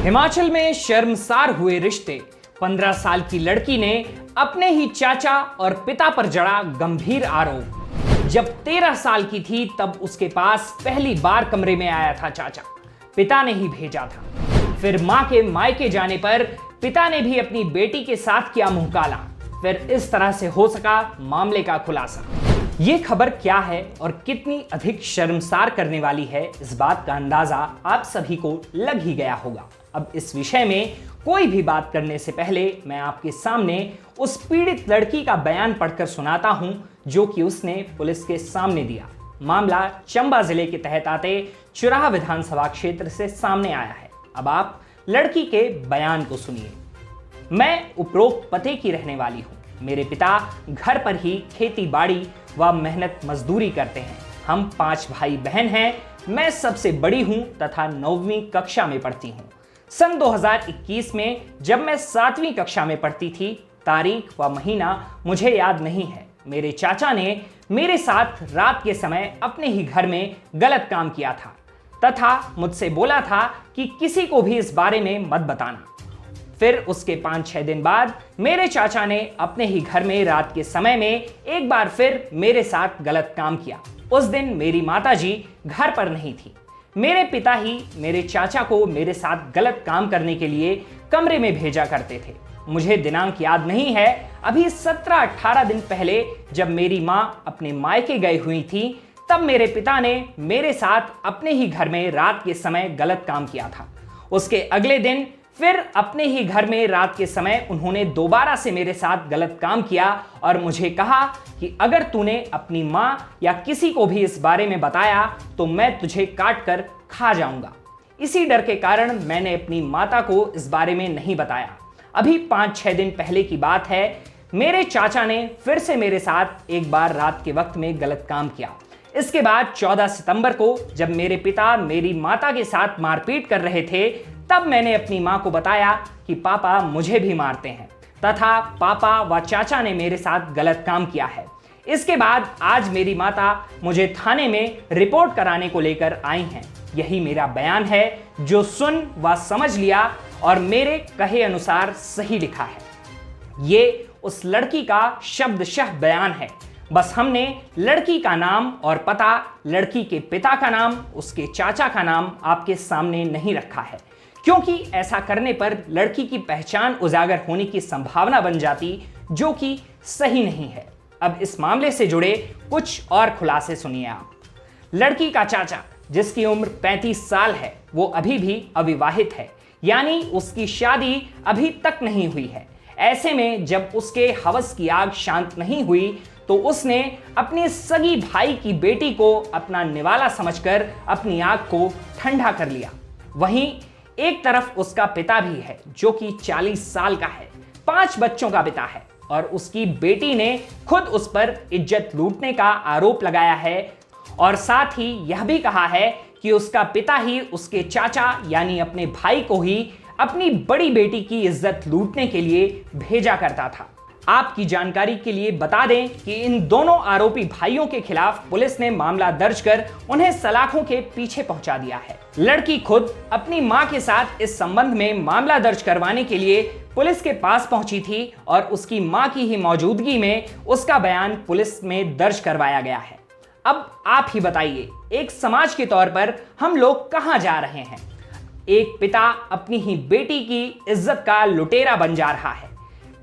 हिमाचल में शर्मसार हुए रिश्ते। 15 साल की लड़की ने अपने ही चाचा और पिता पर जड़ा गंभीर आरोप। जब 13 साल की थी तब उसके पास पहली बार कमरे में आया था चाचा। पिता ने ही भेजा था। फिर मां के मायके जाने पर पिता ने भी अपनी बेटी के साथ किया मुंह काला। फिर इस तरह से हो सका मामले का खुलासा। ये खबर क्या है और कितनी अधिक शर्मसार करने वाली है, इस बात का अंदाजा आप सभी को लग ही गया होगा। अब इस विषय में कोई भी बात करने से पहले मैं आपके सामने उस पीड़ित लड़की का बयान पढ़कर सुनाता हूं जो कि उसने पुलिस के सामने दिया। मामला चंबा जिले के तहत आते चुराह विधानसभा क्षेत्र से सामने आया है। अब आप लड़की के बयान को सुनिए। मैं उपरोक्त पते की रहने वाली हूँ। मेरे पिता घर पर ही खेती बाड़ी व मेहनत मजदूरी करते हैं। हम 5 भाई बहन हैं। मैं सबसे बड़ी हूँ तथा 9वीं कक्षा में पढ़ती हूँ। सन 2021 में जब मैं 7वीं कक्षा में पढ़ती थी, तारीख व महीना मुझे याद नहीं है, मेरे चाचा ने मेरे साथ रात के समय अपने ही घर में गलत काम किया था तथा मुझसे बोला था कि किसी को भी इस बारे में मत बताना। फिर उसके 5-6 दिन बाद मेरे चाचा ने अपने ही घर में रात के समय में एक बार फिर मेरे साथ गलत काम किया। उस दिन मेरी माताजी घर पर नहीं थी। मेरे पिता ही मेरे चाचा को मेरे साथ गलत काम करने के लिए कमरे में भेजा करते थे। मुझे दिनांक याद नहीं है। अभी 17-18 दिन पहले जब मेरी माँ अपने मायके गई हुई थी तब मेरे पिता ने मेरे साथ अपने ही घर में रात के समय गलत काम किया था। उसके अगले दिन फिर अपने ही घर में रात के समय उन्होंने दोबारा से मेरे साथ गलत काम किया और मुझे कहा कि अगर तूने अपनी माँ या किसी को भी इस बारे में बताया तो मैं तुझे काट कर खा जाऊंगा। इसी डर के कारण मैंने अपनी माता को इस बारे में नहीं बताया। अभी 5-6 दिन पहले की बात है। मेरे चाचा ने फिर से मेरे साथ एक बार रात के वक्त में गलत काम किया। इसके बाद 14 सितंबर को जब मेरे पिता मेरी माता के साथ मारपीट कर रहे थे तब मैंने अपनी मां को बताया कि पापा मुझे भी मारते हैं तथा पापा व चाचा ने मेरे साथ गलत काम किया है। इसके बाद आज मेरी माता मुझे थाने में रिपोर्ट कराने को लेकर आई हैं। यही मेरा बयान है जो सुन व समझ लिया और मेरे कहे अनुसार सही लिखा है। ये उस लड़की का शब्दशः बयान है। बस हमने लड़की का नाम और पता, लड़की के पिता का नाम, उसके चाचा का नाम आपके सामने नहीं रखा है, क्योंकि ऐसा करने पर लड़की की पहचान उजागर होने की संभावना बन जाती, जो कि सही नहीं है। अब इस मामले से जुड़े कुछ और खुलासे सुनिए आप। लड़की का चाचा, जिसकी उम्र 35 साल है, वो अभी भी अविवाहित है, यानी उसकी शादी अभी तक नहीं हुई है। ऐसे में जब उसके हवस की आग शांत नहीं हुई तो उसने अपने सगी भाई की बेटी को अपना निवाला समझकर अपनी आग को ठंडा कर लिया। वहीं एक तरफ उसका पिता भी है जो कि 40 साल का है, 5 बच्चों का पिता है और उसकी बेटी ने खुद उस पर इज्जत लूटने का आरोप लगाया है और साथ ही यह भी कहा है कि उसका पिता ही उसके चाचा यानी अपने भाई को ही अपनी बड़ी बेटी की इज्जत लूटने के लिए भेजा करता था। आपकी जानकारी के लिए बता दें कि इन दोनों आरोपी भाइयों के खिलाफ पुलिस ने मामला दर्ज कर उन्हें सलाखों के पीछे पहुंचा दिया है। लड़की खुद अपनी मां के साथ इस संबंध में मामला दर्ज करवाने के लिए पुलिस के पास पहुंची थी और उसकी मां की ही मौजूदगी में उसका बयान पुलिस में दर्ज करवाया गया है। अब आप ही बताइए, एक समाज के तौर पर हम लोग कहां जा रहे हैं? एक पिता अपनी ही बेटी की इज्जत का लुटेरा बन जा रहा है।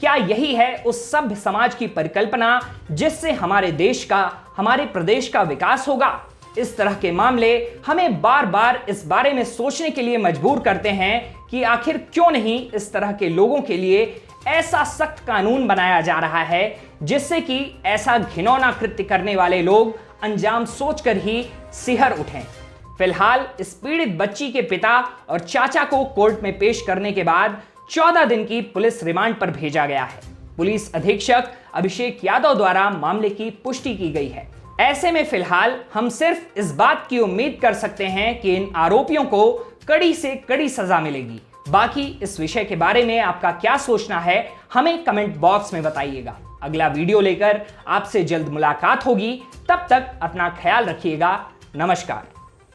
क्या यही है उस सभ्य समाज की परिकल्पना जिससे हमारे देश का, हमारे प्रदेश का विकास होगा? इस तरह के मामले हमें बार बार इस बारे में सोचने के लिए मजबूर करते हैं कि आखिर क्यों नहीं इस तरह के लोगों के लिए ऐसा सख्त कानून बनाया जा रहा है जिससे कि ऐसा घिनौना कृत्य करने वाले लोग अंजाम सोचकर ही सिहर उठें। फिलहाल इस पीड़ित बच्ची के पिता और चाचा को कोर्ट में पेश करने के बाद 14 दिन की पुलिस रिमांड पर भेजा गया है। पुलिस अधीक्षक अभिषेक यादव द्वारा मामले की पुष्टि की गई है। ऐसे में फिलहाल हम सिर्फ इस बात की उम्मीद कर सकते हैं कि इन आरोपियों को कड़ी से कड़ी सजा मिलेगी। बाकी इस विषय के बारे में आपका क्या सोचना है, हमें कमेंट बॉक्स में बताइएगा। अगला वीडियो लेकर आपसे जल्द मुलाकात होगी। तब तक अपना ख्याल रखिएगा। नमस्कार।